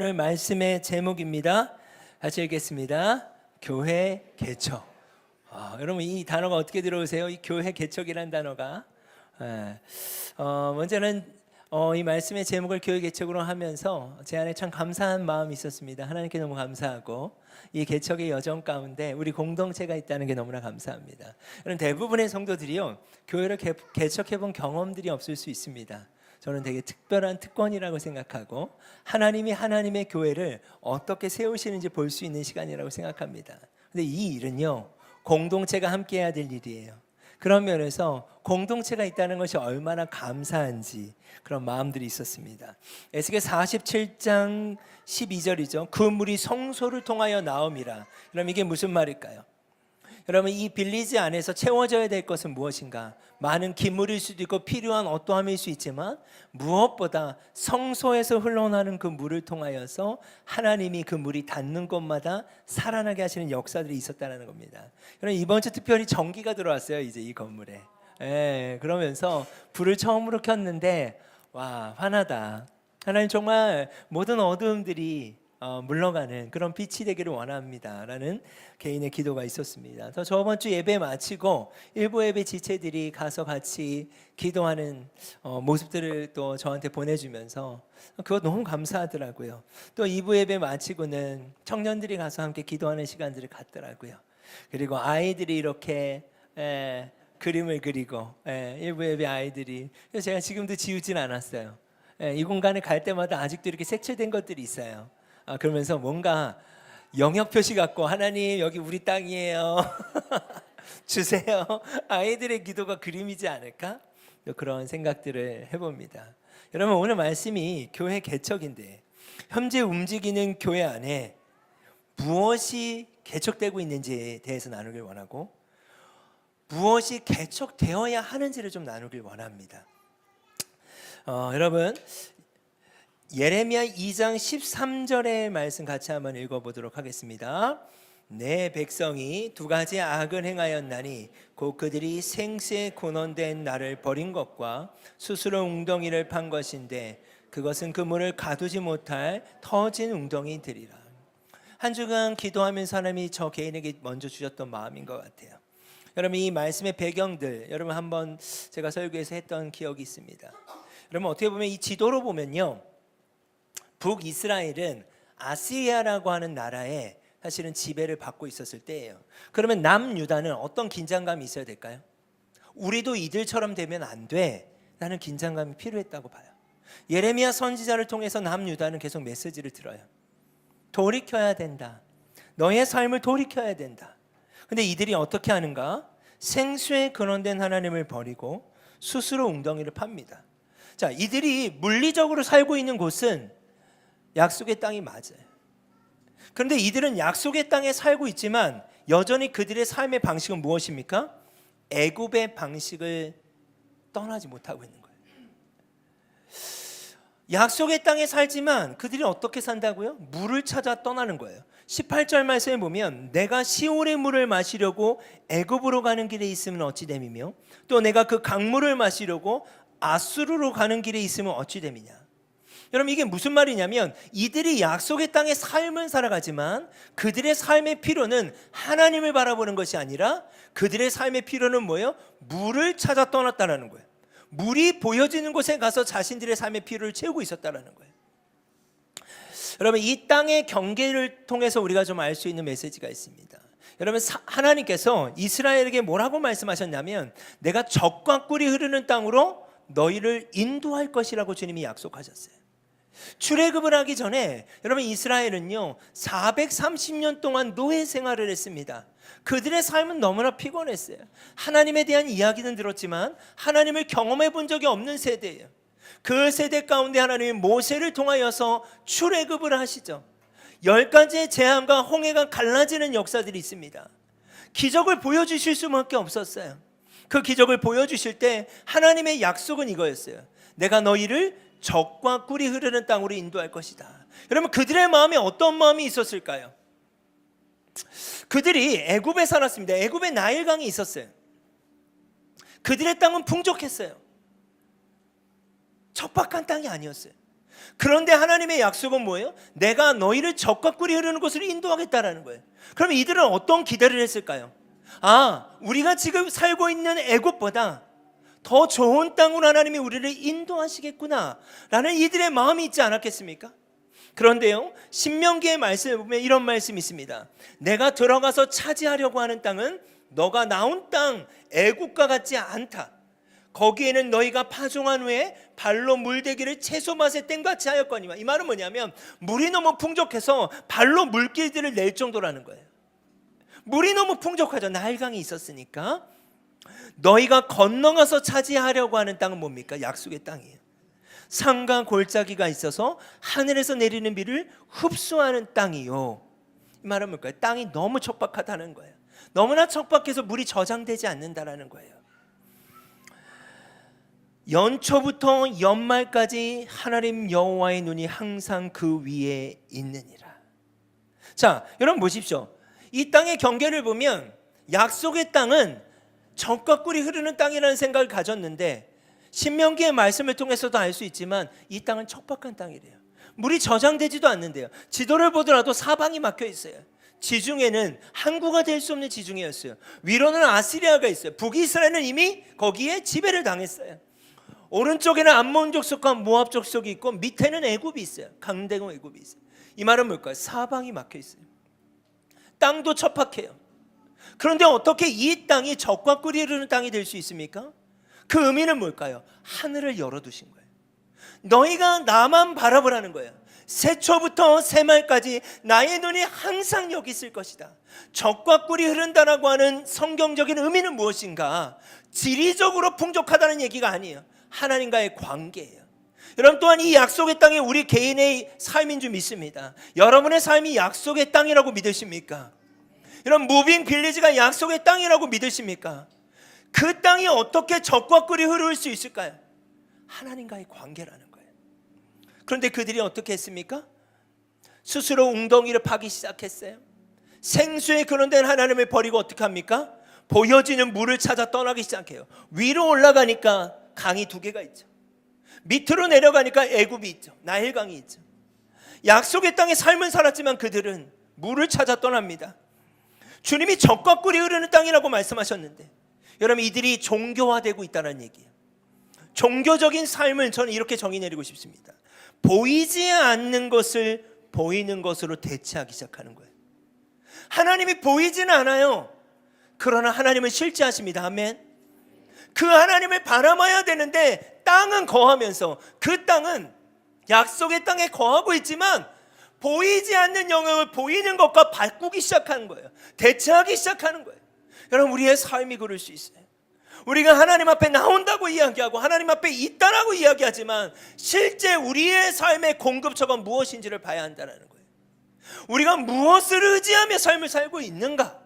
오늘 말씀의 제목입니다. 같이 읽겠습니다. 교회 개척. 여러분 이 단어가 어떻게 들어오세요? 이 교회 개척이라는 단어가 먼저는 이 말씀의 제목을 교회 개척으로 하면서 제 안에 참 감사한 마음이 있었습니다. 하나님께 너무 감사하고 이 개척의 여정 가운데 우리 공동체가 있다는 게 너무나 감사합니다. 여러분 대부분의 성도들이요 교회를 개척해본 경험들이 없을 수 있습니다. 저는 되게 특별한 특권이라고 생각하고 하나님이 하나님의 교회를 어떻게 세우시는지 볼 수 있는 시간이라고 생각합니다. 근데 이 일은요 공동체가 함께 해야 될 일이에요. 그런 면에서 공동체가 있다는 것이 얼마나 감사한지 그런 마음들이 있었습니다. 에스겔 47장 12절이죠. 그 물이 성소를 통하여 나옴이라. 그럼 이게 무슨 말일까요? 여러분 이 빌리지 안에서 채워져야 될 것은 무엇인가? 많은 기물일 수도 있고 필요한 어떠함일 수 있지만 무엇보다 성소에서 흘러나오는 그 물을 통하여서 하나님이 그 물이 닿는 곳마다 살아나게 하시는 역사들이 있었다는 겁니다. 여러분 이번 주 특별히 전기가 들어왔어요. 이제 이 건물에. 그러면서 불을 처음으로 켰는데 와 환하다. 하나님 정말 모든 어두움들이 물러가는 그런 빛이 되기를 원합니다 라는 개인의 기도가 있었습니다. 저번 주 예배 마치고 일부 예배 지체들이 가서 같이 기도하는 모습들을 또 저한테 보내주면서 그거 너무 감사하더라고요. 또 2부 예배 마치고는 청년들이 가서 함께 기도하는 시간들을 갖더라고요. 그리고 아이들이 이렇게 그림을 그리고 일부 예배 아이들이, 그래서 제가 지금도 지우진 않았어요. 이 공간에 갈 때마다 아직도 이렇게 색칠된 것들이 있어요. 그러면서 뭔가 영역 표시 갖고 하나님 여기 우리 땅이에요 주세요. 아이들의 기도가 그림이지 않을까? 그런 생각들을 해봅니다. 여러분 오늘 말씀이 교회 개척인데 현재 움직이는 교회 안에 무엇이 개척되고 있는지에 대해서 나누길 원하고 무엇이 개척되어야 하는지를 좀 나누길 원합니다. 여러분 예레미야 2장 13절의 말씀 같이 한번 읽어보도록 하겠습니다. 내 백성이 두 가지 악을 행하였나니 곧 그들이 생수에 근원된 나를 버린 것과 스스로 웅덩이를 판 것인데 그것은 그 물을 가두지 못할 터진 웅덩이들이라. 한 주간 기도하면서 하나님이 저 개인에게 먼저 주셨던 마음인 것 같아요. 여러분 이 말씀의 배경들 여러분 한번 제가 설교에서 했던 기억이 있습니다. 여러분 어떻게 보면 이 지도로 보면요 북이스라엘은 아시리아라고 하는 나라에 사실은 지배를 받고 있었을 때예요. 그러면 남유다는 어떤 긴장감이 있어야 될까요? 우리도 이들처럼 되면 안 돼 라는 긴장감이 필요했다고 봐요. 예레미야 선지자를 통해서 남유다는 계속 메시지를 들어요. 돌이켜야 된다. 너의 삶을 돌이켜야 된다. 근데 이들이 어떻게 하는가? 생수에 근원된 하나님을 버리고 스스로 웅덩이를 팝니다. 자, 이들이 물리적으로 살고 있는 곳은 약속의 땅이 맞아요. 그런데 이들은 약속의 땅에 살고 있지만 여전히 그들의 삶의 방식은 무엇입니까? 애굽의 방식을 떠나지 못하고 있는 거예요. 약속의 땅에 살지만 그들이 어떻게 산다고요? 물을 찾아 떠나는 거예요. 18절 말씀에 보면 내가 시올의 물을 마시려고 애굽으로 가는 길에 있으면 어찌 됨이며 또 내가 그 강물을 마시려고 아수르로 가는 길에 있으면 어찌 됨이냐. 여러분 이게 무슨 말이냐면 이들이 약속의 땅에 삶을 살아가지만 그들의 삶의 필요는 하나님을 바라보는 것이 아니라 그들의 삶의 필요는 뭐예요? 물을 찾아 떠났다는 거예요. 물이 보여지는 곳에 가서 자신들의 삶의 필요를 채우고 있었다는 거예요. 여러분 이 땅의 경계를 통해서 우리가 좀 알 수 있는 메시지가 있습니다. 여러분 하나님께서 이스라엘에게 뭐라고 말씀하셨냐면 내가 젖과 꿀이 흐르는 땅으로 너희를 인도할 것이라고 주님이 약속하셨어요. 출애굽을 하기 전에 여러분 이스라엘은요 430년 동안 노예 생활을 했습니다. 그들의 삶은 너무나 피곤했어요. 하나님에 대한 이야기는 들었지만 하나님을 경험해 본 적이 없는 세대예요. 그 세대 가운데 하나님이 모세를 통하여서 출애굽을 하시죠. 10가지의 재앙과 홍해가 갈라지는 역사들이 있습니다. 기적을 보여주실 수밖에 없었어요. 그 기적을 보여주실 때 하나님의 약속은 이거였어요. 내가 너희를 젖과 꿀이 흐르는 땅으로 인도할 것이다. 여러분 그들의 마음에 어떤 마음이 있었을까요? 그들이 애굽에 살았습니다. 애굽에 나일강이 있었어요. 그들의 땅은 풍족했어요. 척박한 땅이 아니었어요. 그런데 하나님의 약속은 뭐예요? 내가 너희를 적과 꿀이 흐르는 곳으로 인도하겠다라는 거예요. 그럼 이들은 어떤 기대를 했을까요? 우리가 지금 살고 있는 애굽보다 더 좋은 땅으로 하나님이 우리를 인도하시겠구나 라는 이들의 마음이 있지 않았겠습니까? 그런데요, 신명기의 말씀에 보면 이런 말씀이 있습니다. 내가 들어가서 차지하려고 하는 땅은 너가 나온 땅 애굽과 같지 않다. 거기에는 너희가 파종한 후에 발로 물대기를 채소맛의 땡같이 하였거니와. 이 말은 뭐냐면 물이 너무 풍족해서 발로 물길들을 낼 정도라는 거예요. 물이 너무 풍족하죠. 나일강이 있었으니까. 너희가 건너가서 차지하려고 하는 땅은 뭡니까? 약속의 땅이에요. 산과 골짜기가 있어서 하늘에서 내리는 비를 흡수하는 땅이요. 이 말은 뭘까요? 땅이 너무 척박하다는 거예요. 너무나 척박해서 물이 저장되지 않는다라는 거예요. 연초부터 연말까지 하나님 여호와의 눈이 항상 그 위에 있느니라. 자, 여러분 보십시오. 이 땅의 경계를 보면 약속의 땅은 적과 꿀이 흐르는 땅이라는 생각을 가졌는데, 신명기의 말씀을 통해서도 알 수 있지만 이 땅은 척박한 땅이래요. 물이 저장되지도 않는데요. 지도를 보더라도 사방이 막혀 있어요. 지중해는 항구가 될 수 없는 지중해였어요. 위로는 아시리아가 있어요. 북이스라엘은 이미 거기에 지배를 당했어요. 오른쪽에는 암몬 족속과 모압 족속이 있고 밑에는 애굽이 있어요. 강대국 애굽이 있어요. 이 말은 뭘까요? 사방이 막혀 있어요. 땅도 척박해요. 그런데 어떻게 이 땅이 적과 꿀이 흐르는 땅이 될 수 있습니까? 그 의미는 뭘까요? 하늘을 열어두신 거예요. 너희가 나만 바라보라는 거예요. 새초부터 새말까지 나의 눈이 항상 여기 있을 것이다. 적과 꿀이 흐른다라고 하는 성경적인 의미는 무엇인가? 지리적으로 풍족하다는 얘기가 아니에요. 하나님과의 관계예요. 여러분, 또한 이 약속의 땅이 우리 개인의 삶인 줄 믿습니다. 여러분의 삶이 약속의 땅이라고 믿으십니까? 여러분, 무빙 빌리지가 약속의 땅이라고 믿으십니까? 그 땅이 어떻게 적과 꿀이 흐를 수 있을까요? 하나님과의 관계라는 거예요. 그런데 그들이 어떻게 했습니까? 스스로 웅덩이를 파기 시작했어요. 생수에 근원된 하나님을 버리고 어떻게 합니까? 보여지는 물을 찾아 떠나기 시작해요. 위로 올라가니까 강이 두 개가 있죠. 밑으로 내려가니까 애굽이 있죠. 나일강이 있죠. 약속의 땅에 삶을 살았지만 그들은 물을 찾아 떠납니다. 주님이 적과 꿀이 흐르는 땅이라고 말씀하셨는데, 여러분, 이들이 종교화되고 있다는 얘기예요. 종교적인 삶을 저는 이렇게 정의 내리고 싶습니다. 보이지 않는 것을 보이는 것으로 대체하기 시작하는 거예요. 하나님이 보이지는 않아요. 그러나 하나님은 실제하십니다. 아멘. 그 하나님을 바라봐야 되는데 땅은 거하면서, 그 땅은 약속의 땅에 거하고 있지만 보이지 않는 영역을 보이는 것과 바꾸기 시작하는 거예요. 대체하기 시작하는 거예요. 여러분, 우리의 삶이 그럴 수 있어요. 우리가 하나님 앞에 나온다고 이야기하고 하나님 앞에 있다라고 이야기하지만 실제 우리의 삶의 공급처가 무엇인지를 봐야 한다는 거예요. 우리가 무엇을 의지하며 삶을 살고 있는가?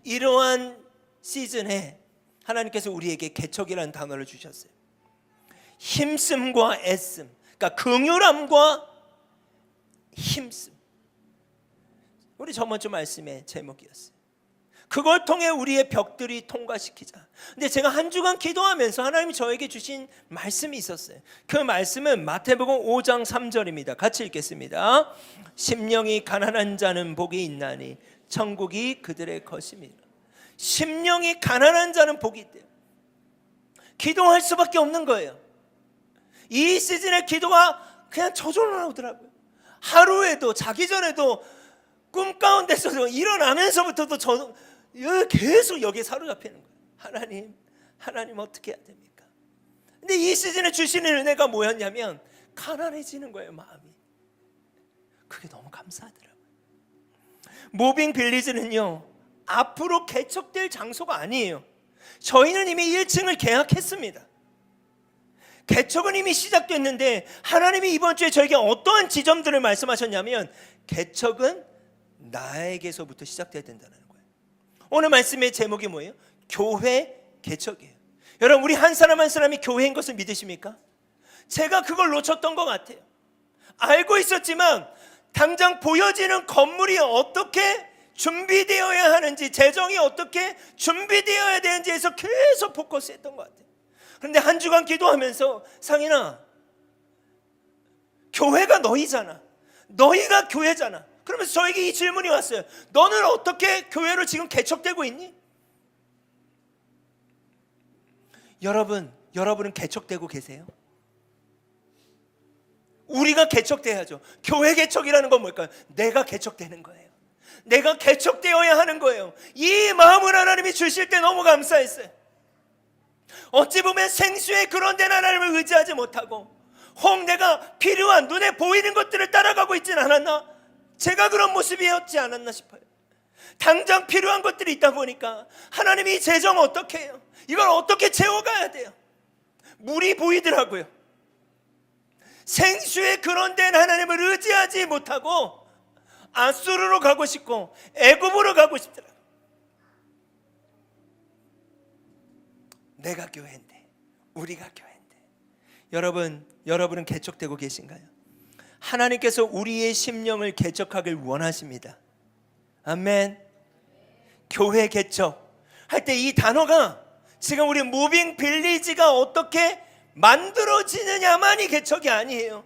이러한 시즌에 하나님께서 우리에게 개척이라는 단어를 주셨어요. 힘씀과 애씀, 그러니까 긍휼함과 힘씀. 우리 저번 주 말씀의 제목이었어요. 그걸 통해 우리의 벽들이 통과시키자. 근데 제가 한 주간 기도하면서 하나님이 저에게 주신 말씀이 있었어요. 그 말씀은 마태복음 5장 3절입니다. 같이 읽겠습니다. 심령이 가난한 자는 복이 있나니 천국이 그들의 것입니다. 심령이 가난한 자는 복이 있대요. 기도할 수밖에 없는 거예요. 이 시즌에 기도가 그냥 저절로 나오더라고요. 하루에도, 자기 전에도, 꿈 가운데서도, 일어나면서부터도 계속 여기에 사로잡히는 거예요. 하나님 어떻게 해야 됩니까? 근데 이 시즌에 주시는 은혜가 뭐였냐면 가난해지는 거예요, 마음이. 그게 너무 감사하더라고요. 무빙 빌리지는요, 앞으로 개척될 장소가 아니에요. 저희는 이미 1층을 계약했습니다. 개척은 이미 시작됐는데 하나님이 이번 주에 저에게 어떠한 지점들을 말씀하셨냐면 개척은 나에게서부터 시작돼야 된다는 거예요. 오늘 말씀의 제목이 뭐예요? 교회 개척이에요. 여러분, 우리 한 사람 한 사람이 교회인 것을 믿으십니까? 제가 그걸 놓쳤던 것 같아요. 알고 있었지만 당장 보여지는 건물이 어떻게 준비되어야 하는지, 재정이 어떻게 준비되어야 되는지에서 계속 포커스했던 것 같아요. 그런데 한 주간 기도하면서, 상인아, 교회가 너희잖아. 너희가 교회잖아. 그러면서 저에게 이 질문이 왔어요. 너는 어떻게 교회로 지금 개척되고 있니? 여러분은 개척되고 계세요? 우리가 개척돼야죠. 교회 개척이라는 건 뭘까요? 내가 개척되는 거예요. 내가 개척되어야 하는 거예요. 이 마음을 하나님이 주실 때 너무 감사했어요. 어찌 보면 생수의 그런 데는 하나님을 의지하지 못하고 혹 내가 필요한 눈에 보이는 것들을 따라가고 있진 않았나? 제가 그런 모습이었지 않았나 싶어요. 당장 필요한 것들이 있다 보니까 하나님이 이 재정 어떻게 해요? 이걸 어떻게 채워가야 돼요? 물이 보이더라고요. 생수의 그런 데는 하나님을 의지하지 못하고 아수르로 가고 싶고 애굽으로 가고 싶더라고요. 내가 교회인데, 우리가 교회인데. 여러분은 개척되고 계신가요? 하나님께서 우리의 심령을 개척하길 원하십니다. 아멘. 교회 개척 할 때 이 단어가 지금 우리 무빙 빌리지가 어떻게 만들어지느냐만이 개척이 아니에요.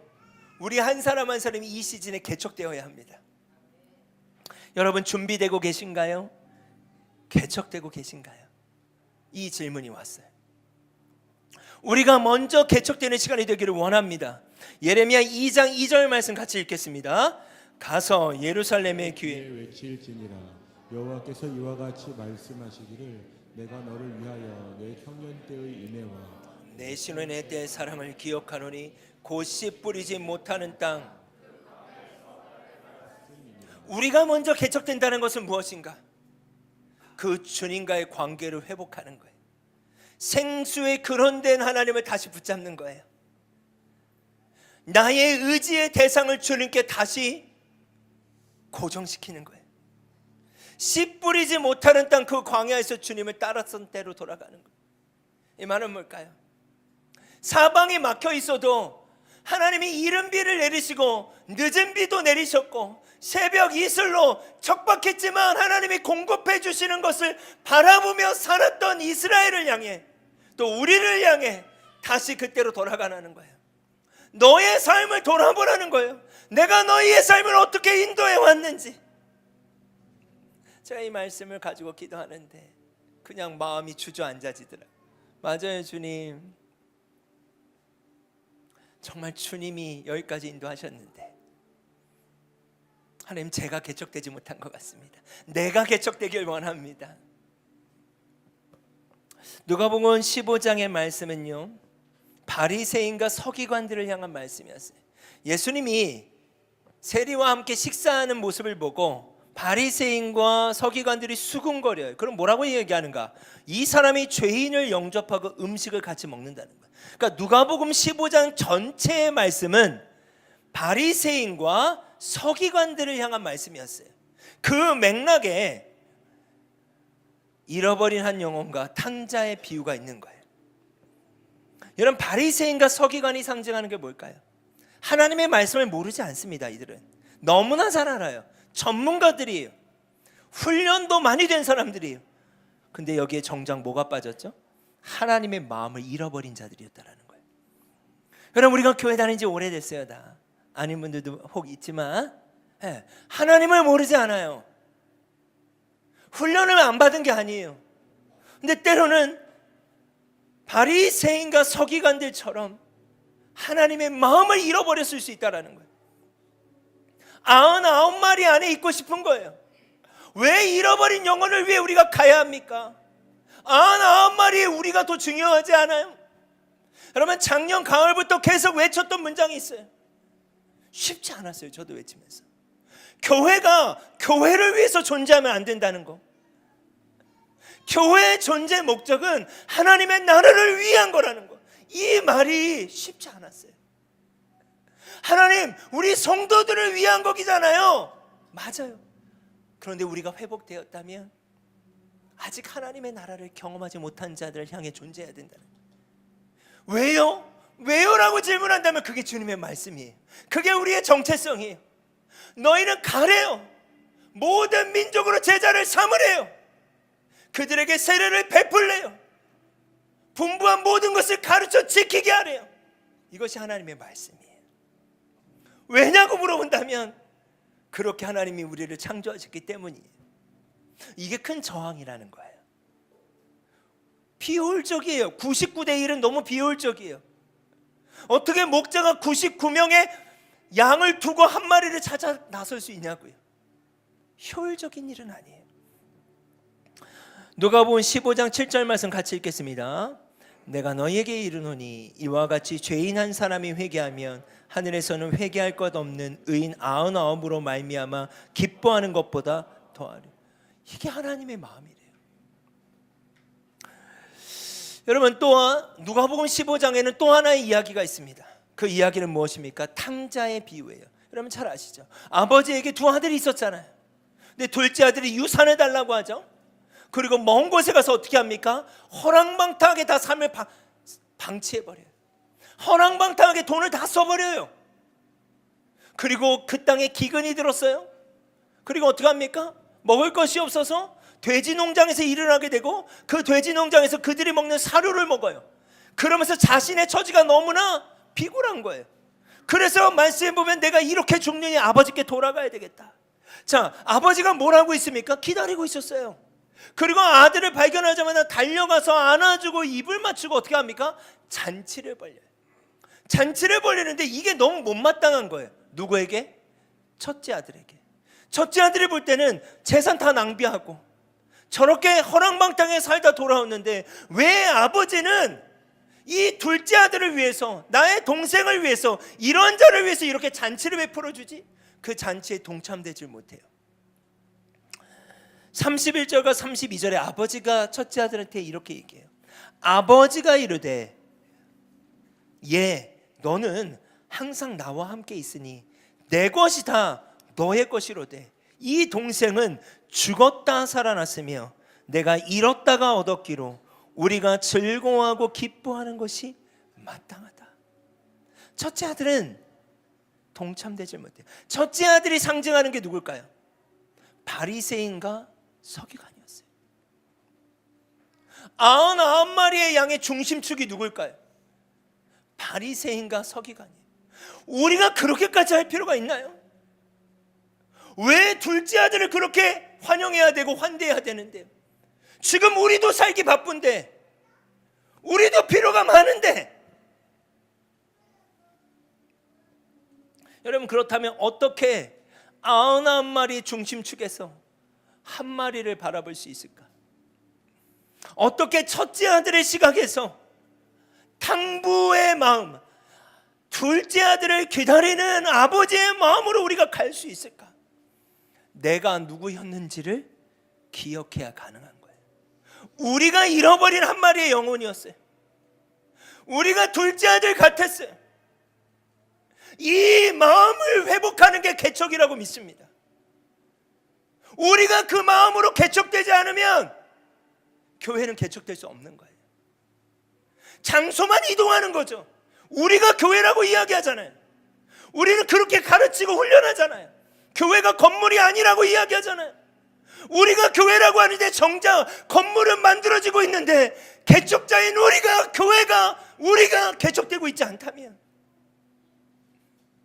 우리 한 사람 한 사람이 이 시즌에 개척되어야 합니다. 여러분 준비되고 계신가요? 개척되고 계신가요? 이 질문이 왔어요. 우리가 먼저 개척되는 시간이 되기를 원합니다. 예레미야 2장 2절 말씀 같이 읽겠습니다. 가서 예루살렘의 귀에 외칠지니라. 여호와께서 이와 같이 말씀하시기를 내가 너를 위하여 내 청년 때의 인애와 내 신혼의 때의 사랑을 기억하노니 곧 씨 뿌리지 못하는 땅. 우리가 먼저 개척된다는 것은 무엇인가? 그 주님과의 관계를 회복하는 거예요. 생수의 그런 된 하나님을 다시 붙잡는 거예요. 나의 의지의 대상을 주님께 다시 고정시키는 거예요. 씨 뿌리지 못하는 땅 그 광야에서 주님을 따랐던 때로 돌아가는 거예요. 이 말은 뭘까요? 사방이 막혀 있어도 하나님이 이른 비를 내리시고 늦은 비도 내리셨고 새벽 이슬로 척박했지만 하나님이 공급해 주시는 것을 바라보며 살았던 이스라엘을 향해 또 우리를 향해 다시 그때로 돌아가라는 거예요. 너의 삶을 돌아보라는 거예요. 내가 너희의 삶을 어떻게 인도해 왔는지. 제가 이 말씀을 가지고 기도하는데 그냥 마음이 주저앉아지더라고요. 맞아요, 주님. 정말 주님이 여기까지 인도하셨는데 하나님, 제가 개척되지 못한 것 같습니다. 내가 개척되길 원합니다. 누가복음 15장의 말씀은요, 바리새인과 서기관들을 향한 말씀이었어요. 예수님이 세리와 함께 식사하는 모습을 보고 바리새인과 서기관들이 수군거려요. 그럼 뭐라고 얘기하는가? 이 사람이 죄인을 영접하고 음식을 같이 먹는다는 거예요. 그러니까 누가복음 15장 전체의 말씀은 바리새인과 서기관들을 향한 말씀이었어요. 그 맥락에 잃어버린 한 영혼과 탕자의 비유가 있는 거예요. 여러분, 바리새인과 서기관이 상징하는 게 뭘까요? 하나님의 말씀을 모르지 않습니다. 이들은 너무나 잘 알아요. 전문가들이에요. 훈련도 많이 된 사람들이에요. 근데 여기에 정작 뭐가 빠졌죠? 하나님의 마음을 잃어버린 자들이었다라는 거예요. 여러분, 우리가 교회 다닌 지 오래됐어요. 다 아닌 분들도 혹 있지만 하나님을 모르지 않아요. 훈련을 안 받은 게 아니에요. 근데 때로는 바리새인과 서기관들처럼 하나님의 마음을 잃어버렸을 수 있다는 거예요. 99마리 안에 있고 싶은 거예요. 왜 잃어버린 영혼을 위해 우리가 가야 합니까? 99마리에 우리가 더 중요하지 않아요? 여러분, 작년 가을부터 계속 외쳤던 문장이 있어요. 쉽지 않았어요. 저도 외치면서 교회가 교회를 위해서 존재하면 안 된다는 거. 교회의 존재 목적은 하나님의 나라를 위한 거라는 거. 이 말이 쉽지 않았어요. 하나님, 우리 성도들을 위한 거기잖아요. 맞아요. 그런데 우리가 회복되었다면 아직 하나님의 나라를 경험하지 못한 자들을 향해 존재해야 된다는 거예요. 왜요? 왜요라고 질문한다면 그게 주님의 말씀이에요. 그게 우리의 정체성이에요. 너희는 가래요. 모든 민족으로 제자를 삼으래요. 그들에게 세례를 베풀래요. 분부한 모든 것을 가르쳐 지키게 하래요. 이것이 하나님의 말씀이에요. 왜냐고 물어본다면 그렇게 하나님이 우리를 창조하셨기 때문이에요. 이게 큰 저항이라는 거예요. 비효율적이에요. 99대 1은 너무 비효율적이에요. 어떻게 목자가 99명의 양을 두고 한 마리를 찾아 나설 수 있냐고요. 효율적인 일은 아니에요. 누가복음 15장 7절 말씀 같이 읽겠습니다. 내가 너희에게 이르노니 이와 같이 죄인 한 사람이 회개하면 하늘에서는 회개할 것 없는 의인 99으로 말미암아 기뻐하는 것보다 더하리. 이게 하나님의 마음이래요. 여러분, 또한 누가복음 15장에는 또 하나의 이야기가 있습니다. 그 이야기는 무엇입니까? 탕자의 비유예요. 여러분 잘 아시죠? 아버지에게 두 아들이 있었잖아요. 근데 둘째 아들이 유산을 달라고 하죠. 그리고 먼 곳에 가서 어떻게 합니까? 허랑방탕하게 다 삶을 방치해버려요. 허랑방탕하게 돈을 다 써버려요. 그리고 그 땅에 기근이 들었어요. 그리고 어떻게 합니까? 먹을 것이 없어서 돼지 농장에서 일을 하게 되고 그 돼지 농장에서 그들이 먹는 사료를 먹어요. 그러면서 자신의 처지가 너무나 비굴한 거예요. 그래서 말씀해 보면 내가 이렇게 죽느니 아버지께 돌아가야 되겠다. 자, 아버지가 뭘 하고 있습니까? 기다리고 있었어요. 그리고 아들을 발견하자마자 달려가서 안아주고 입을 맞추고 어떻게 합니까? 잔치를 벌려요. 잔치를 벌리는데 이게 너무 못마땅한 거예요. 누구에게? 첫째 아들에게. 첫째 아들이 볼 때는 재산 다 낭비하고 저렇게 허랑방탕에 살다 돌아왔는데 왜 아버지는 이 둘째 아들을 위해서, 나의 동생을 위해서, 이런 자를 위해서 이렇게 잔치를 베풀어 주지? 그 잔치에 동참되질 못해요. 31절과 32절에 아버지가 첫째 아들한테 이렇게 얘기해요. 아버지가 이르되 너는 항상 나와 함께 있으니 내 것이 다 너의 것이로되 이 동생은 죽었다 살아났으며 내가 잃었다가 얻었기로 우리가 즐거워하고 기뻐하는 것이 마땅하다. 첫째 아들은 동참되질 못해요. 첫째 아들이 상징하는 게 누굴까요? 바리새인과 서기관이었어요. 99마리의 양의 중심축이 누굴까요? 바리새인과 서기관이에요. 우리가 그렇게까지 할 필요가 있나요? 왜 둘째 아들을 그렇게 환영해야 되고 환대해야 되는데? 지금 우리도 살기 바쁜데, 우리도 필요가 많은데. 여러분, 그렇다면 어떻게 99마리 중심축에서 한 마리를 바라볼 수 있을까? 어떻게 첫째 아들의 시각에서 탕부의 마음, 둘째 아들을 기다리는 아버지의 마음으로 우리가 갈 수 있을까? 내가 누구였는지를 기억해야 가능한 거예요. 우리가 잃어버린 한 마리의 영혼이었어요. 우리가 둘째 아들 같았어요. 이 마음을 회복하는 게 개척이라고 믿습니다. 우리가 그 마음으로 개척되지 않으면 교회는 개척될 수 없는 거예요. 장소만 이동하는 거죠. 우리가 교회라고 이야기하잖아요. 우리는 그렇게 가르치고 훈련하잖아요. 교회가 건물이 아니라고 이야기하잖아요. 우리가 교회라고 하는데 정작 건물은 만들어지고 있는데 개척자인 우리가 개척되고 있지 않다면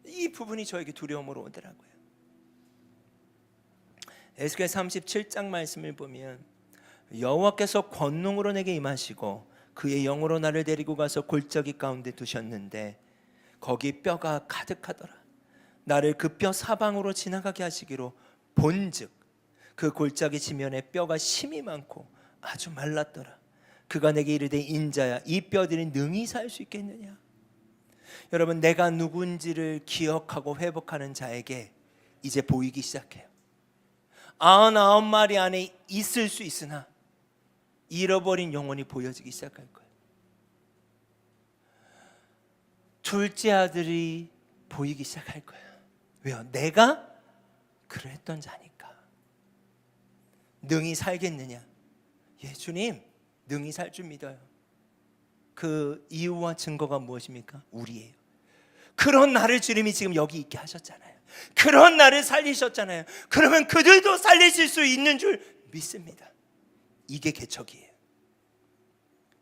이 부분이 저에게 두려움으로 오더라고요. 에스겔 37장 말씀을 보면 여호와께서 권능으로 내게 임하시고 그의 영으로 나를 데리고 가서 골짜기 가운데 두셨는데 거기 뼈가 가득하더라. 나를 그 뼈 사방으로 지나가게 하시기로 본즉 그 골짜기 지면에 뼈가 심이 많고 아주 말랐더라. 그가 내게 이르되 인자야 이 뼈들이 능히 살 수 있겠느냐. 여러분, 내가 누군지를 기억하고 회복하는 자에게 이제 보이기 시작해요. 99마리 안에 있을 수 있으나 잃어버린 영혼이 보여지기 시작할 거예요. 둘째 아들이 보이기 시작할 거예요. 왜요? 내가 그랬던 자니까. 능히 살겠느냐? 예, 주님, 능히 살 줄 믿어요. 그 이유와 증거가 무엇입니까? 우리예요. 그런 나를 주님이 지금 여기 있게 하셨잖아요. 그런 나를 살리셨잖아요. 그러면 그들도 살리실 수 있는 줄 믿습니다. 이게 개척이에요.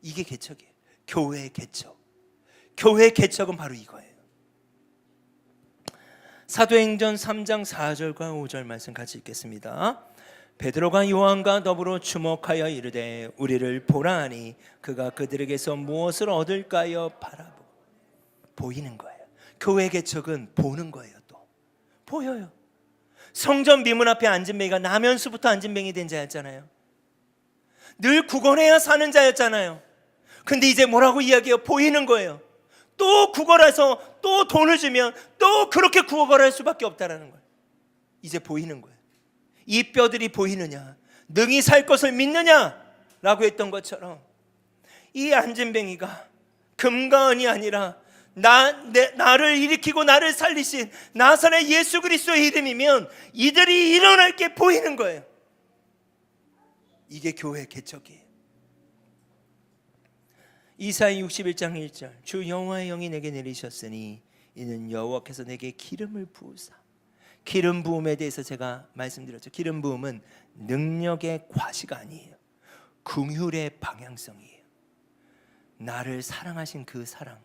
이게 개척이에요. 교회의 개척. 교회의 개척은 바로 이거예요. 사도행전 3장 4절과 5절 말씀 같이 읽겠습니다. 베드로가 요한과 더불어 주목하여 이르되 우리를 보라 하니 그가 그들에게서 무엇을 얻을까요? 바라보고. 보이는 거예요. 교회 개척은 보는 거예요. 또 보여요. 성전 미문 앞에 앉은뱅이가 나면서부터 앉은뱅이 된 자였잖아요. 늘 구걸해야 사는 자였잖아요. 근데 이제 뭐라고 이야기해요? 보이는 거예요. 또 구걸해서 또 돈을 주면 또 그렇게 구걸할 수밖에 없다라는 거예요. 이제 보이는 거예요. 이 뼈들이 보이느냐, 능히 살 것을 믿느냐 라고 했던 것처럼 이 앉은뱅이가 금과 은이 아니라 나를 일으키고 나를 살리신 나사렛 예수 그리스도의 이름이면 이들이 일어날 게 보이는 거예요. 이게 교회 개척이에요. 이사야 61장 1절 주 여호와의 영이 내게 내리셨으니 이는 여호와께서 내게 기름을 부으사. 기름 부음에 대해서 제가 말씀드렸죠. 기름 부음은 능력의 과시가 아니에요. 긍휼의 방향성이에요. 나를 사랑하신 그 사랑,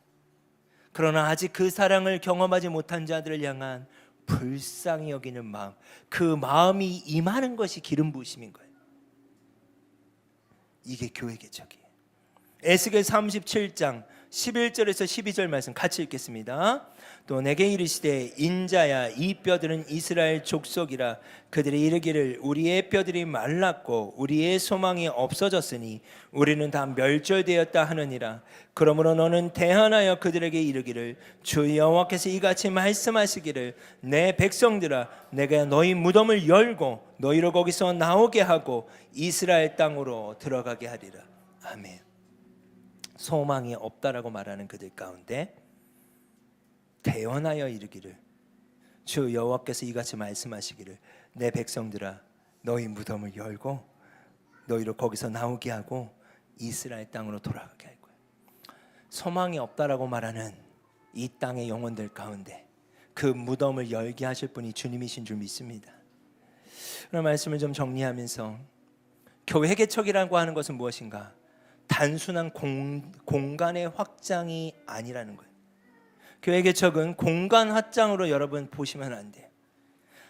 그러나 아직 그 사랑을 경험하지 못한 자들을 향한 불쌍히 여기는 마음, 그 마음이 임하는 것이 기름 부으심인 거예요. 이게 교회 개척이에요. 에스겔 37장 11절에서 12절 말씀 같이 읽겠습니다. 또 내게 이르시되 인자야 이 뼈들은 이스라엘 족속이라. 그들이 이르기를 우리의 뼈들이 말랐고 우리의 소망이 없어졌으니 우리는 다 멸절되었다 하느니라. 그러므로 너는 대하나여 그들에게 이르기를 주 여호와께서 이같이 말씀하시기를 내 백성들아 내가 너희 무덤을 열고 너희를 거기서 나오게 하고 이스라엘 땅으로 들어가게 하리라. 아멘. 소망이 없다라고 말하는 그들 가운데 대언하여 이르기를 주 여호와께서 이같이 말씀하시기를 내 백성들아 너희 무덤을 열고 너희를 거기서 나오게 하고 이스라엘 땅으로 돌아가게 할 거야. 소망이 없다라고 말하는 이 땅의 영혼들 가운데 그 무덤을 열게 하실 분이 주님이신 줄 믿습니다. 그런 말씀을 좀 정리하면서 교회 개척이라고 하는 것은 무엇인가? 단순한 공간의 확장이 아니라는 거예요. 교회 개척은 공간 확장으로 여러분 보시면 안 돼요.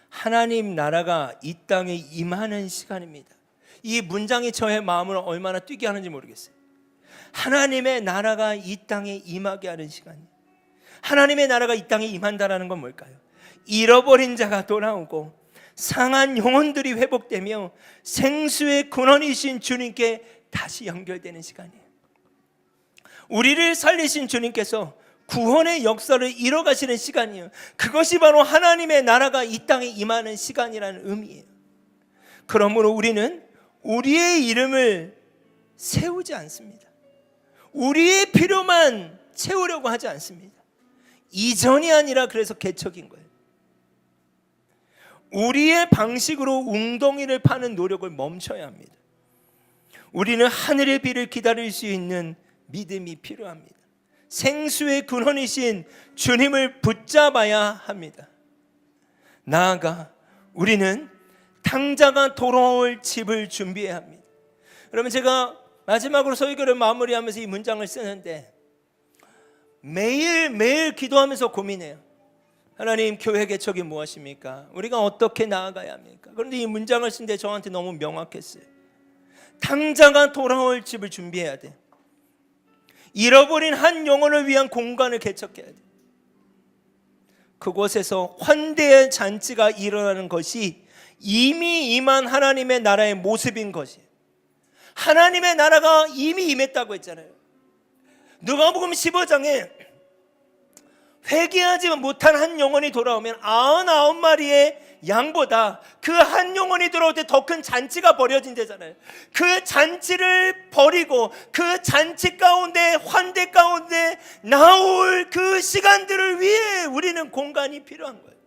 하나님 나라가 이 땅에 임하는 시간입니다. 이 문장이 저의 마음을 얼마나 뛰게 하는지 모르겠어요. 하나님의 나라가 이 땅에 임하게 하는 시간이에요. 하나님의 나라가 이 땅에 임한다라는 건 뭘까요? 잃어버린 자가 돌아오고 상한 영혼들이 회복되며 생수의 근원이신 주님께 다시 연결되는 시간이에요. 우리를 살리신 주님께서 구원의 역사를 이뤄가시는 시간이에요. 그것이 바로 하나님의 나라가 이 땅에 임하는 시간이라는 의미예요. 그러므로 우리는 우리의 이름을 세우지 않습니다. 우리의 필요만 채우려고 하지 않습니다. 이전이 아니라 그래서 개척인 거예요. 우리의 방식으로 웅덩이를 파는 노력을 멈춰야 합니다. 우리는 하늘의 비를 기다릴 수 있는 믿음이 필요합니다. 생수의 근원이신 주님을 붙잡아야 합니다. 나아가 우리는 탕자가 돌아올 집을 준비해야 합니다. 여러분 제가 마지막으로 설교를 마무리하면서 이 문장을 쓰는데 매일 기도하면서 고민해요. 하나님 교회 개척이 무엇입니까? 우리가 어떻게 나아가야 합니까? 그런데 이 문장을 쓴 데 저한테 너무 명확했어요. 탕자가 돌아올 집을 준비해야 돼. 잃어버린 한 영혼을 위한 공간을 개척해야 돼. 그곳에서 환대의 잔치가 일어나는 것이 이미 임한 하나님의 나라의 모습인 것이에요. 하나님의 나라가 이미 임했다고 했잖아요. 누가복음 15장에 회개하지 못한 한 영혼이 돌아오면 99마리의 양보다 그 한 영혼이 들어올 때 더 큰 잔치가 벌어진대잖아요. 그 잔치를 버리고 그 잔치 가운데 환대 가운데 나올 그 시간들을 위해 우리는 공간이 필요한 거예요.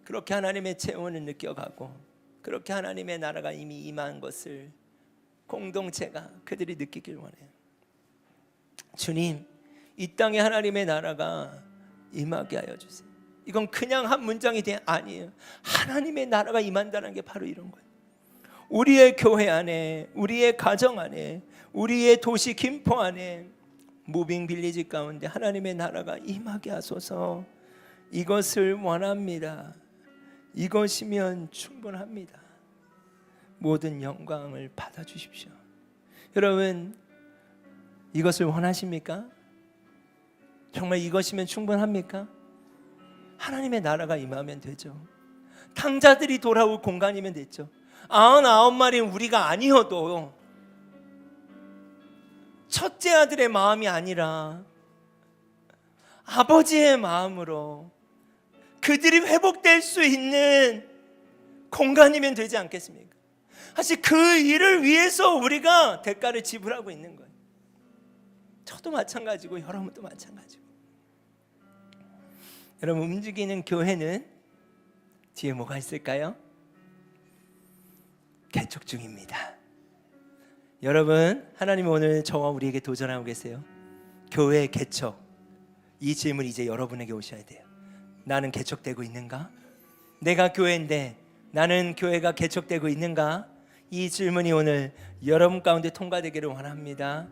그렇게 하나님의 체온을 느껴가고 그렇게 하나님의 나라가 이미 임한 것을 공동체가 그들이 느끼길 원해요. 주님, 이 땅에 하나님의 나라가 임하게 하여 주세요. 이건 그냥 한 문장이 아니에요. 하나님의 나라가 임한다는 게 바로 이런 거예요. 우리의 교회 안에, 우리의 가정 안에, 우리의 도시 김포 안에 무빙 빌리지 가운데 하나님의 나라가 임하게 하소서. 이것을 원합니다. 이것이면 충분합니다. 모든 영광을 받아주십시오. 여러분, 이것을 원하십니까? 정말 이것이면 충분합니까? 하나님의 나라가 임하면 되죠. 탕자들이 돌아올 공간이면 됐죠. 99마리는 우리가 아니어도 첫째 아들의 마음이 아니라 아버지의 마음으로 그들이 회복될 수 있는 공간이면 되지 않겠습니까? 사실 그 일을 위해서 우리가 대가를 지불하고 있는 거예요. 저도 마찬가지고 여러분도 마찬가지고. 여러분, 움직이는 교회는 뒤에 뭐가 있을까요? 개척 중입니다. 여러분, 하나님 오늘 저와 우리에게 도전하고 계세요. 교회 개척. 이 질문 이제 여러분에게 오셔야 돼요. 나는 개척되고 있는가? 내가 교회인데 나는 교회가 개척되고 있는가? 이 질문이 오늘 여러분 가운데 통과되기를 원합니다.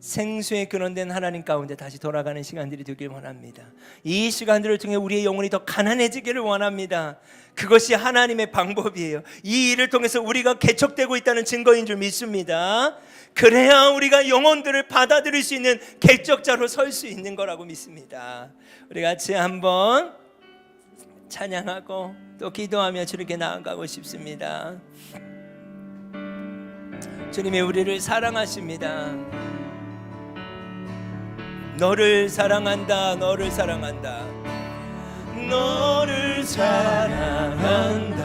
생수에 근원된 하나님 가운데 다시 돌아가는 시간들이 되기를 원합니다. 이 시간들을 통해 우리의 영혼이 더 가난해지기를 원합니다. 그것이 하나님의 방법이에요. 이 일을 통해서 우리가 개척되고 있다는 증거인 줄 믿습니다. 그래야 우리가 영혼들을 받아들일 수 있는 개척자로 설 수 있는 거라고 믿습니다. 우리 같이 한번 찬양하고 또 기도하며 주님께 나아가고 싶습니다. 주님이 우리를 사랑하십니다. 너를 사랑한다, 너를 사랑한다, 너를 사랑한다.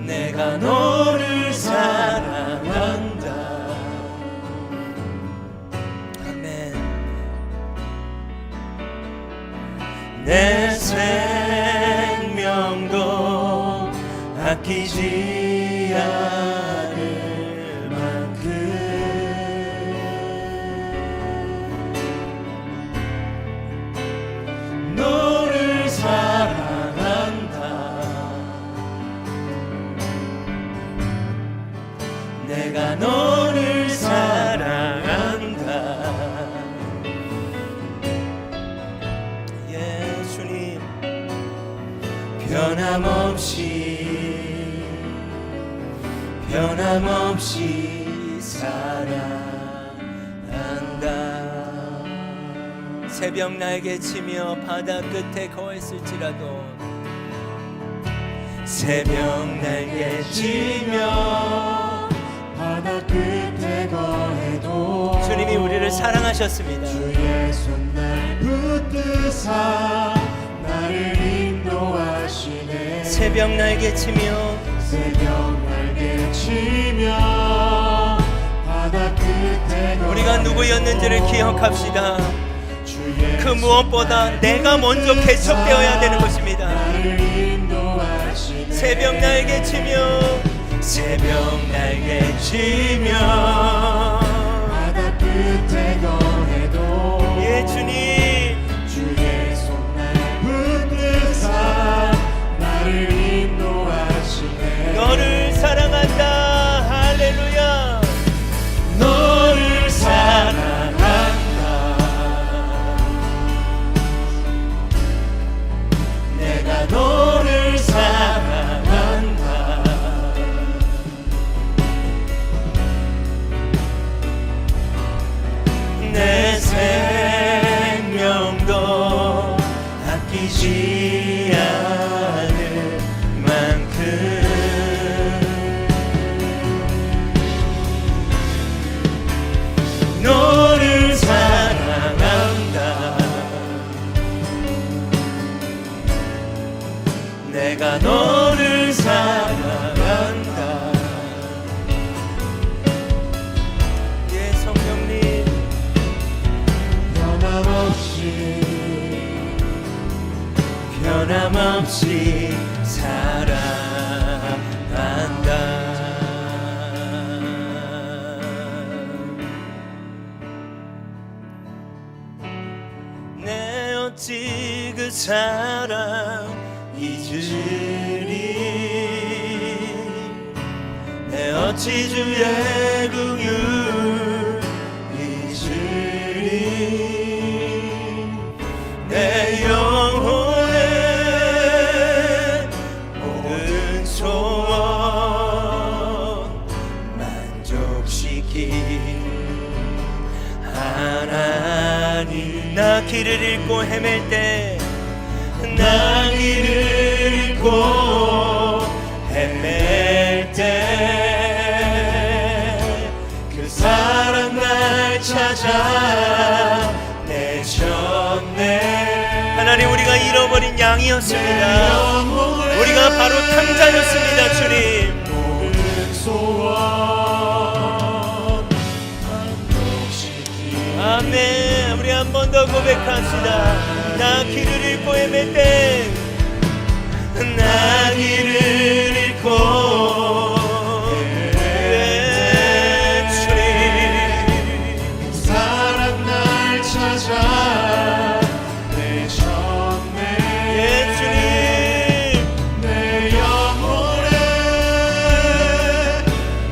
내가 너를 사랑한다. 아멘. 내 생명도 아끼지 않을 만큼 너를 사랑한다. 내가 너를 사랑한다. 예, 주님, 변함없이 사랑한다. 새벽 날개 치며 바다 끝에 거했을지라도, 새벽 날개 치며 바다 끝에 거해도 주님이 우리를 사랑하셨습니다. 주의 손 날 붙드사 나를 인도하시네. 새벽 날개 치며 새벽 날개 치며 바다 끝에 우리가 누구였는지를 기억합시다. 주의 그 무엇보다 내가 먼저 개척되어야 되는 것입니다. 나를 인도하시네. 새벽 날개 치며 새벽 날개 치며 바다 끝에 거해도 예, 주님, 주의 손 날 붙드사 나를 인도하시네. 너를 사랑한다. 할렐루야. 너를 사랑한다. 내가 너를 사랑한다. 내 생명도 아끼지 않을 만큼 너를 사랑한다. 내가 너를 사랑한다. 예, 성령님, 변함없이 사랑한다. 내 어찌 그 사랑 잊으리. 내 어찌 주의 긍휼 잊으리. 나 길을 잃고 헤맬 때, 나 길을 잃고 헤맬 때 그 사랑 날 찾아 내셨네. 하나님, 우리가 잃어버린 양이었습니다. 우리가 바로 탕자였습니다. 주님, 모든 소원 아멘. 우리 한 번 더 고백합시다. 나 길을 잃고 헤맬 때, 나 길을 잃고 헤맬 주님, 사랑 날 찾아 내셨네. 예 주님, 내 영혼의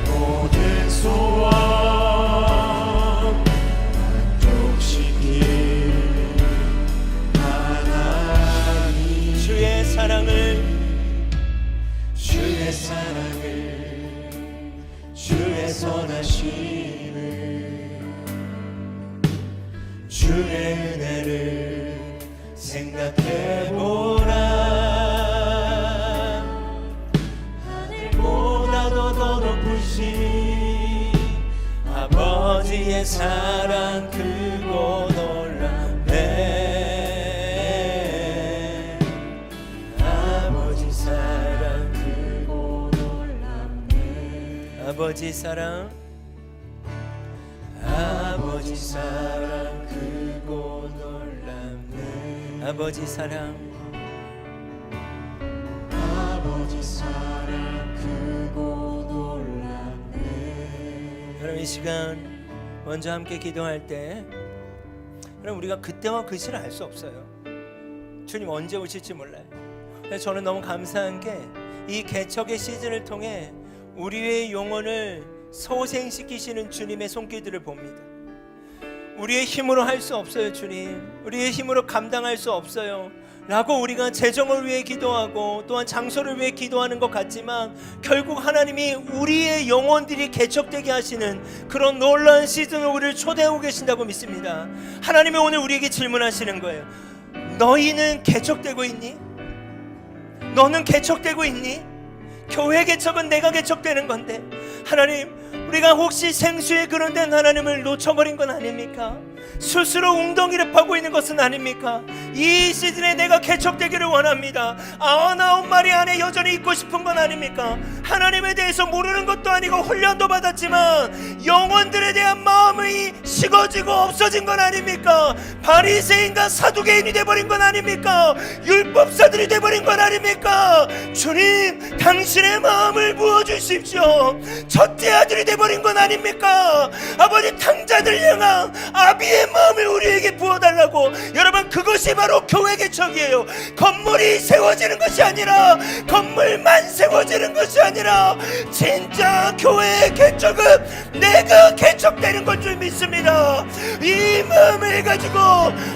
모든 소원 만족시킨 하나님. 주의 사랑을, 주의 선하심을, 주의 은혜를 생각해보라. 하늘보다도 더 높으신 아버지의 사랑 크고 놀랍네. 아버지 사랑 크고 놀랍네. 아버지 사랑, 아버지 사랑 크고 놀랍네. 아버지 사랑. 아버지 사랑 크고 놀랍네. 여러분, 이 시간 먼저 함께 기도할 때, 그럼 우리가 그때와 그 시를 알 수 없어요. 주님 언제 오실지 몰라요. 근데 저는 너무 감사한 게, 이 개척의 시즌을 통해 우리의 영혼을 소생시키시는 주님의 손길들을 봅니다. 우리의 힘으로 할 수 없어요. 주님, 우리의 힘으로 감당할 수 없어요 라고 우리가 재정을 위해 기도하고 또한 장소를 위해 기도하는 것 같지만, 결국 하나님이 우리의 영혼들이 개척되게 하시는 그런 놀라운 시즌으로 우리를 초대하고 계신다고 믿습니다. 하나님이 오늘 우리에게 질문하시는 거예요. 너희는 개척되고 있니? 너는 개척되고 있니? 교회 개척은 내가 개척되는 건데, 하나님, 우리가 혹시 생수에 그런된 하나님을 놓쳐버린 건 아닙니까? 스스로 웅덩이를 파고 있는 것은 아닙니까? 이 시즌에 내가 개척되기를 원합니다. 99마리 안에 여전히 있고 싶은 건 아닙니까? 하나님에 대해서 모르는 것도 아니고 훈련도 받았지만 영혼들에 대한 마음이 식어지고 없어진 건 아닙니까? 바리새인과 사두개인이 돼버린 건 아닙니까? 율법사들이 돼버린 건 아닙니까? 주님, 당신의 마음을 부어주십시오. 첫째 아들이 돼버린 건 아닙니까? 아버지, 탕자들 향한 아비의 마음을 우리에게 부어달라고. 여러분, 그것이 바로 교회 개척이에요. 건물이 세워지는 것이 아니라, 건물만 세워지는 것이 아니라, 진짜 교회의 개척은 내가 개척되는 것 줄 믿습니다. 이 마음을 가지고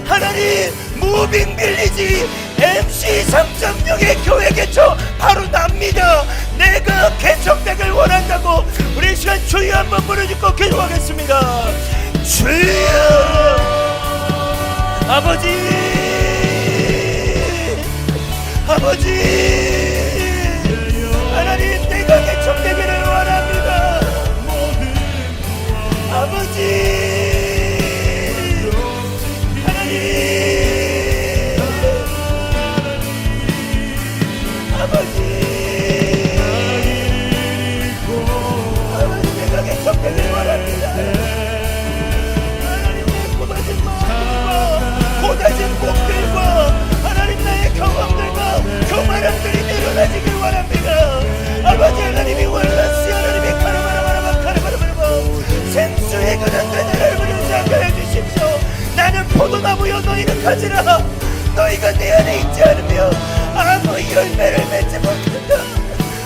하나님, 무빙 빌리지 MC 3.0의 교회 개척 바로 납니다. 내가 개척되길 원한다고. 우리 이 시간 주여 한번 부르짖고 기도하겠습니다. 주여, 아버지, 아버지, 하나님, 내가 개척되기를 원합니다. 아버지, 하나님, 아버지, 아버지, 내가 개척되기를 원합니다. 하나님, 내 고다진 마음들과 고다진 목들과 하나님, 나의 경험들과 교만함들이 내려놔지길 원합니다. 아버지, 하나님이 원라시, 하나님이 카라바라바라바 카라바라바라바 생수의 그릇된 여러분을 생각해 주십시오. 나는 포도나무여, 너희는 가지라. 너희가 내 안에 있지 않으며 아무 열매를 맺지 못한다.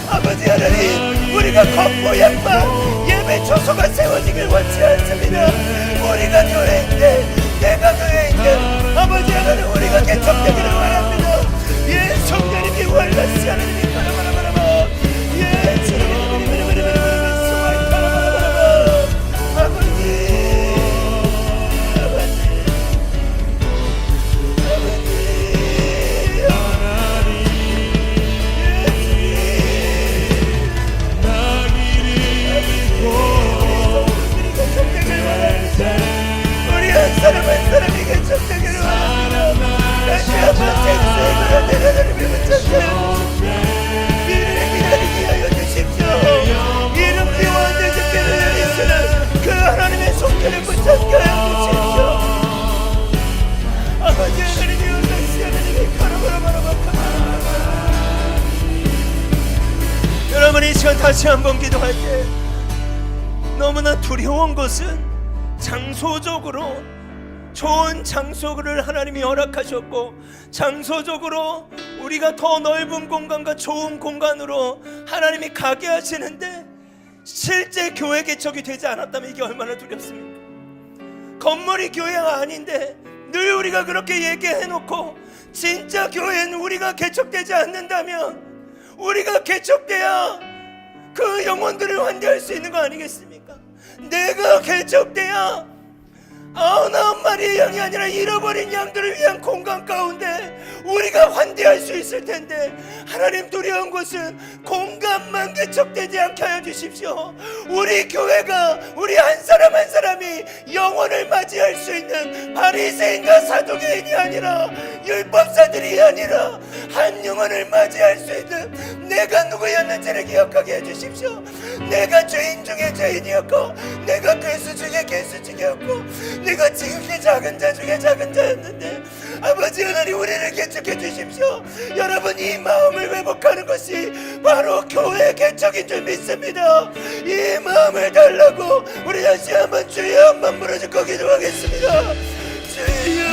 아버지 하나님, 우리가 겉모양만 예배 초소가 세워지길 원치 않습니다. 우리가 교회인데, 내가 교회인데, 아버지 하나님, 우리가 개척되기를 원합니다. 예, 성령님이 원라시, 하나님이 카라바라바라바, 예, 주님이 아버지, 하나님, 이 시간 다시 한번 기도할 때 너무나 두려운 것은 장소적으로 좋은 장소를 하나님이 허락하셨고, 장소적으로 우리가 더 넓은 공간과 좋은 공간으로 하나님이 가게 하시는데, 실제 교회 개척이 되지 않았다면 이게 얼마나 두렵습니까? 건물이 교회가 아닌데 늘 우리가 그렇게 얘기해놓고 진짜 교회는 우리가 개척되지 않는다면, 우리가 개척돼야 그 영혼들을 환대할 수 있는 거 아니겠습니까? 내가 개척돼야 99마리의 양이 아니라 잃어버린 양들을 위한 공간 가운데 우리가 환대할 수 있을 텐데, 하나님, 두려운 것은 공간만 개척되지 않게 하여 주십시오. 우리 교회가, 우리 한 사람 한 사람이 영혼을 맞이할 수 있는 바리새인과 사두개인이 아니라, 율법사들이 아니라 한 영혼을 맞이할 수 있는 내가 누구였는지를 기억하게 해주십시오. 내가 죄인 중에 죄인이었고, 내가 괴수 중에 괴수중이었고, 내가 지극히 작은 자 중에 작은 자였는데, 아버지 하나님, 우리를 개척해 주십시오. 여러분, 이 마음을 회복하는 것이 바로 교회 개척인 줄 믿습니다. 이 마음을 달라고 우리 다시 한번 주여 한번 부르짖고 기도하겠습니다. 주여,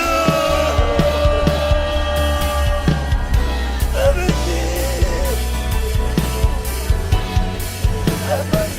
아버지, 아버지,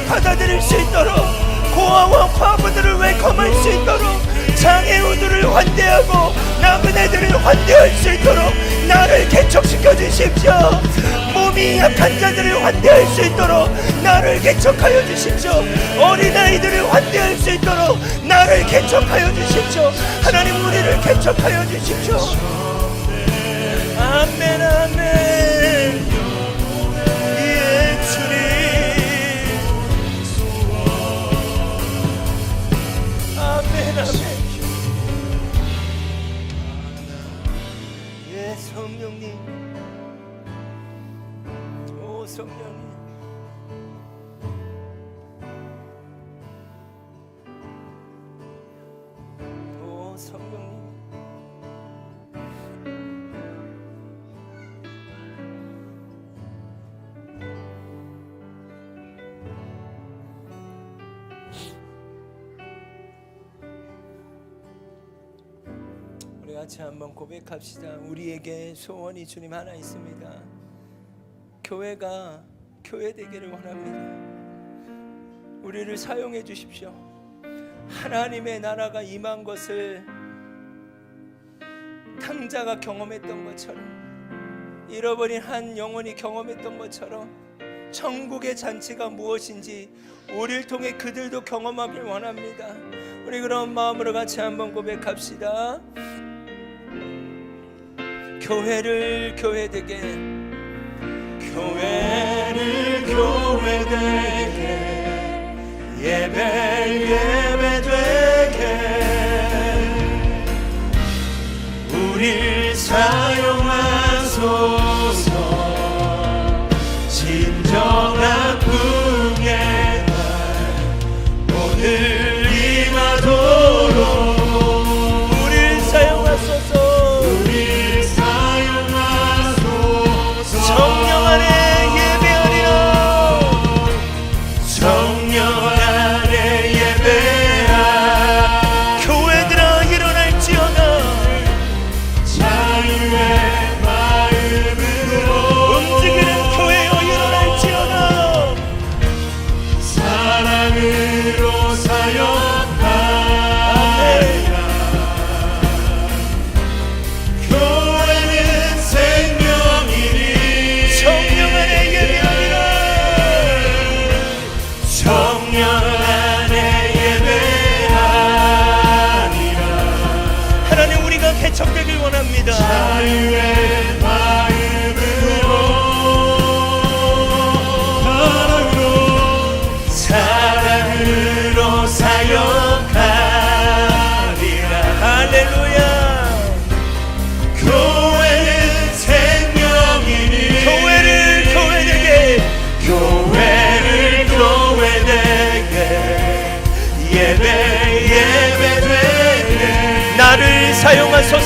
받아들일 수 있도록, 고아와 과부들을 웰컴할 수 있도록, 장애우들을 환대하고 나그네들을 환대할 수 있도록 나를 개척시켜 주십시오. 몸이 약한 자들을 환대할 수 있도록 나를 개척하여 주십시오. 어린아이들을 환대할 수 있도록 나를 개척하여 주십시오. 하나님, 우리를 개척하여 주십시오. 아멘, 아멘. 예, 주님. 아멘, 아멘. 예, 성령님. 오, 성령님. 오, 성령님. 우리 같이 한번 고백합시다. 우리에게 소원이 주님 하나 있습니다. 교회가 교회되기를 원합니다. 우리를 사용해 주십시오. 하나님의 나라가 임한 것을 탕자가 경험했던 것처럼, 잃어버린 한 영혼이 경험했던 것처럼, 천국의 잔치가 무엇인지 우리를 통해 그들도 경험하길 원합니다. 우리 그런 마음으로 같이 한번 고백합시다. 교회를 교회되게, 교회를 교회되게, 예배를 예배되게, 우릴 사용하소서. 진정한 풍의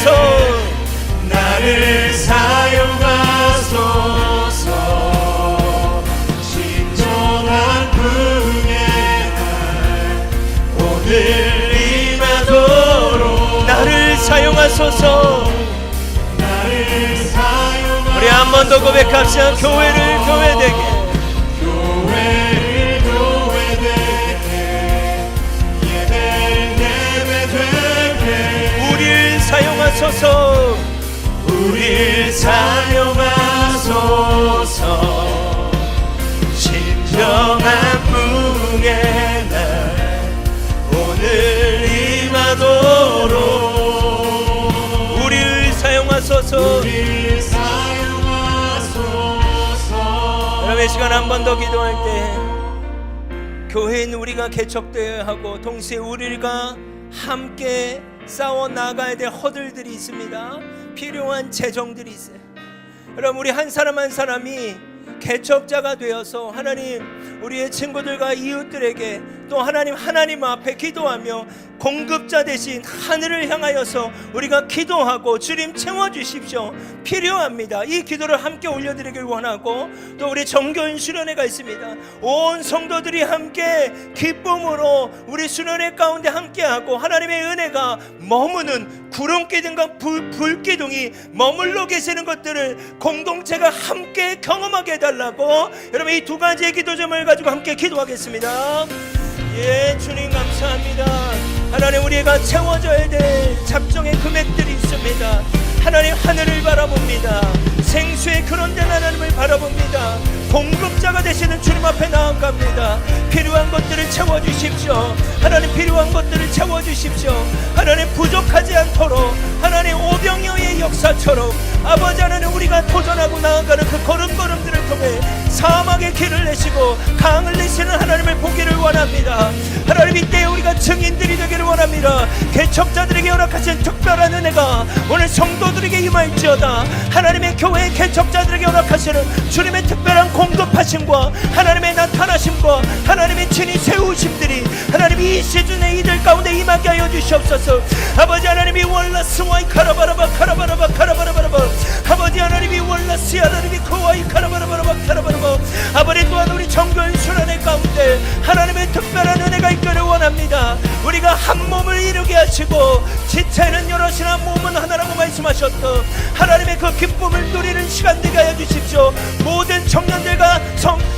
사용하소서. 나를 사용하소서. 진정한 부흥의 날 오늘 임하도록 나를 사용하소서. 나를 사용하소서. 우리 한 번 더 고백합시다. 교회를 교회되게, 교회를 교회되게, 예배를 예배되게, 우리를 사용하소서. 우리를 사용하소서. 진정한 부흥의 날 오늘 임하도록 우리를 사용하소서. 우리를 사용하소서. 여러분 이 시간 한 번 더 기도할 때 교회인 우리가 개척되어야 하고 동시에 우리가 함께 싸워 나가야 될 허들들이 있습니다. 필요한 재정들이 있어요. 여러분 우리 한 사람 한 사람이 개척자가 되어서 하나님 우리의 친구들과 이웃들에게 또 하나님 앞에 기도하며 공급자 대신 하늘을 향하여서 우리가 기도하고 주님 채워주십시오. 필요합니다. 이 기도를 함께 올려드리길 원하고 또 우리 정교인 수련회가 있습니다. 온 성도들이 함께 기쁨으로 우리 수련회 가운데 함께하고 하나님의 은혜가 머무는 구름기둥과 불기둥이 머물러 계시는 것들을 공동체가 함께 경험하게 해달라고 여러분 이 두 가지의 기도점을 가지고 함께 기도하겠습니다. 예, 주님 감사합니다. 하나님 우리가 채워져야 될 작정의 금액들이 있습니다. 하나님 하늘을 바라봅니다. 생수의 그런 데 하나님을 바라봅니다. 공급자가 되시는 주님 앞에 나아갑니다. 필요한 것들을 채워주십시오. 하나님 필요한 것들을 채워주십시오. 하나님 부족하지 않도록 하나님 오병이어의 역사처럼 아버지 하나님 우리가 도전하고 나아가는 그 걸음걸음들을 통해 사막의 길을 내시고 강을 내시는 하나님을 보기를 원합니다. 하나님 이때 우리가 증인들이 되기를 원합니다. 개척자들에게 허락하신 특별한 은혜가 오늘 성도들에게 임할지어다. 하나님의 교회 개척자들에게 허락하시는 주님의 특별한 공급하심과 하나님의 나타나심과 하나님의 친히 세우심들이 하나님 이 시즌에 이들 가운데 임하게 하여 주시옵소서. 아버지 하나님이 월라스와이 카라바라바 카라바라바 카라바라바라바 아버지 하나님이 월라스 하나님이 코와이 카라바라바라바 카라바라바 아버지 또한 우리 정교인 수련회 가운데 하나님의 특별한 은혜가 있기를 원합니다. 우리가 한 몸을 이루게 하시고 지체는 여럿이나 몸은 하나라고 말씀하셨던 하나님의 그 기쁨을 누리는 시간 되게 하여 주십시오. 모든 청년들과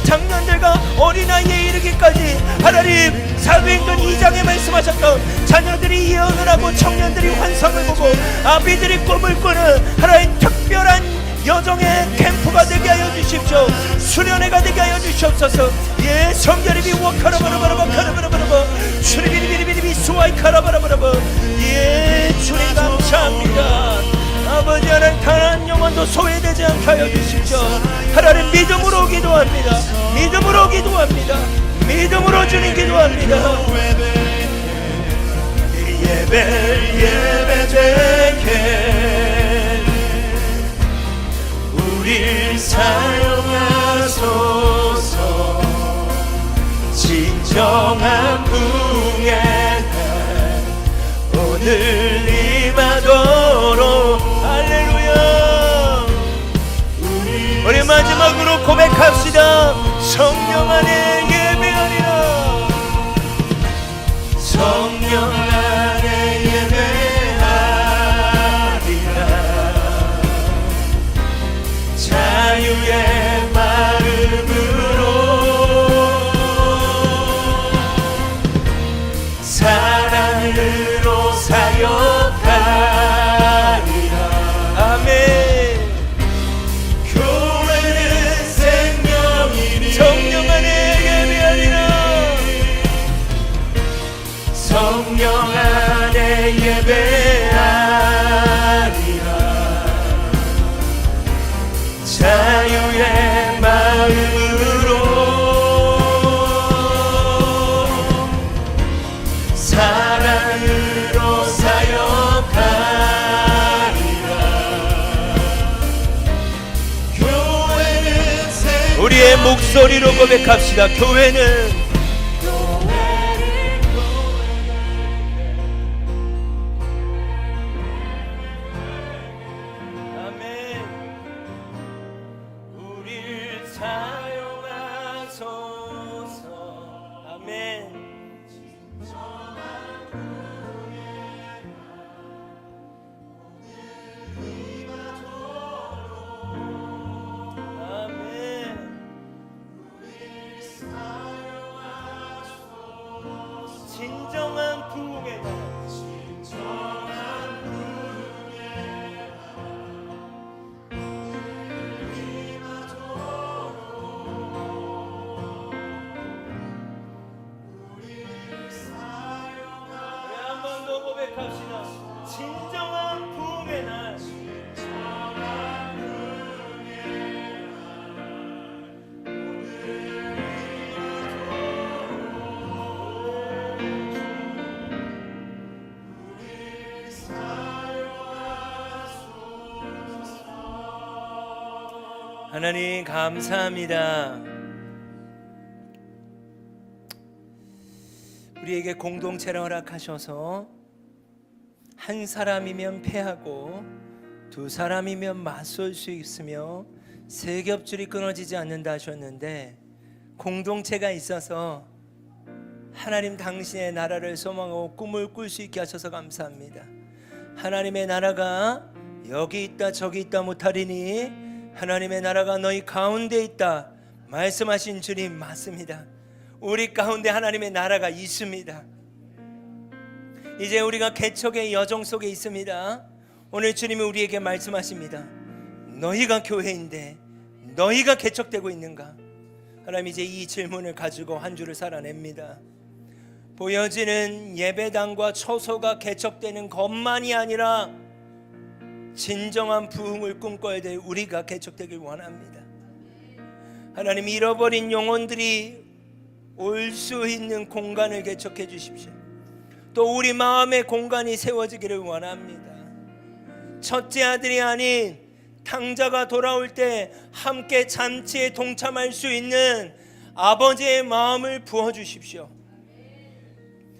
장년들과 어린아이에 이르기까지 하나님 사도행전 2장에 말씀하셨던 자녀들이 예언을 하고 청년들이 환상을 보고 아비들이 꿈을 꾸는 하나님 특별한 여정의 캠프가 되게 하여 주십시오. 수련회가 되게 하여 주시옵소서. 예, 성결이비 와카라바라바라바 카라바라바라바 주리비리비리비리 수와이 카라바라바라바 예, 주님 감사합니다. 아버지 하나님 단 한 영혼도 소외되지 않게 하여 주십시오. 하나님 믿음으로 기도합니다. 믿음으로 기도합니다. 믿음으로 주님 기도합니다. 예배되게 우릴 사용하소서. 진정한 부흥의 날 오늘 임하도록 할렐루야. 우리 마지막으로 고백합시다. 성령 안에 예배하리라. 성령 안에 예배하리라. 자유의 마음으로 사랑으로 사역하리라. 아멘. 교회는 생명이니 성령 안에 예배하리라. 성령 안에 예배하리라. 자유의 마음으로 사랑으로 사역하리라. 교회는 우리의 목소리로 고백합시다. 교회는 하나님 감사합니다. 우리에게 공동체를 허락하셔서 한 사람이면 패하고 두 사람이면 맞설 수 있으며 세 겹줄이 끊어지지 않는다 하셨는데, 공동체가 있어서 하나님 당신의 나라를 소망하고 꿈을 꿀 수 있게 하셔서 감사합니다. 하나님의 나라가 여기 있다 저기 있다 못하리니 하나님의 나라가 너희 가운데 있다 말씀하신 주님 맞습니다. 우리 가운데 하나님의 나라가 있습니다. 이제 우리가 개척의 여정 속에 있습니다. 오늘 주님이 우리에게 말씀하십니다. 너희가 교회인데 너희가 개척되고 있는가? 하나님 이제 이 질문을 가지고 한 주를 살아냅니다. 보여지는 예배당과 처소가 개척되는 것만이 아니라 진정한 부흥을 꿈꿔야 될 우리가 개척되길 원합니다. 하나님 잃어버린 영혼들이 올 수 있는 공간을 개척해 주십시오. 또 우리 마음의 공간이 세워지기를 원합니다. 첫째 아들이 아닌 탕자가 돌아올 때 함께 잔치에 동참할 수 있는 아버지의 마음을 부어주십시오.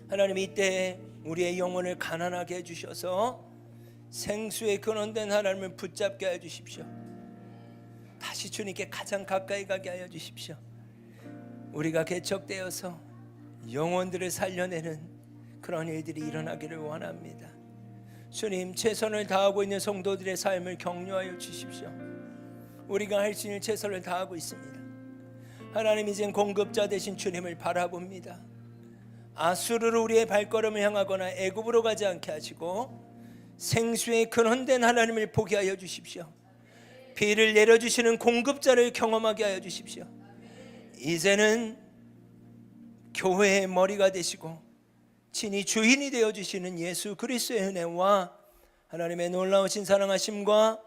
하나님 이때 우리의 영혼을 가난하게 해주셔서 생수의 근원된 하나님을 붙잡게 해주십시오. 다시 주님께 가장 가까이 가게 하여 주십시오. 우리가 개척되어서 영혼들을 살려내는 그런 일들이 일어나기를 원합니다. 주님, 최선을 다하고 있는 성도들의 삶을 격려하여 주십시오. 우리가 할 수 있는 최선을 다하고 있습니다. 하나님 이젠 공급자 되신 주님을 바라봅니다. 아수르로 우리의 발걸음을 향하거나 애굽으로 가지 않게 하시고 생수의 근원된 하나님을 보게 하여 주십시오. 비를 내려주시는 공급자를 경험하게 하여 주십시오. 이제는 교회의 머리가 되시고 친히 주인이 되어주시는 예수 그리스도의 은혜와 하나님의 놀라우신 사랑하심과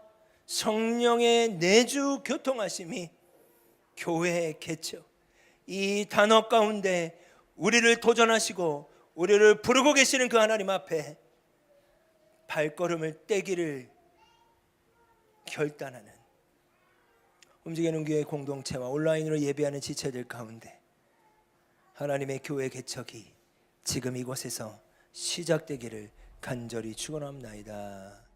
성령의 내주 교통하심이 교회의 개척, 이 단어 가운데 우리를 도전하시고 우리를 부르고 계시는 그 하나님 앞에 발걸음을 떼기를 결단하는 움직이는 교회 공동체와 온라인으로 예배하는 지체들 가운데 하나님의 교회 개척이 지금 이곳에서 시작되기를 간절히 축원합니다.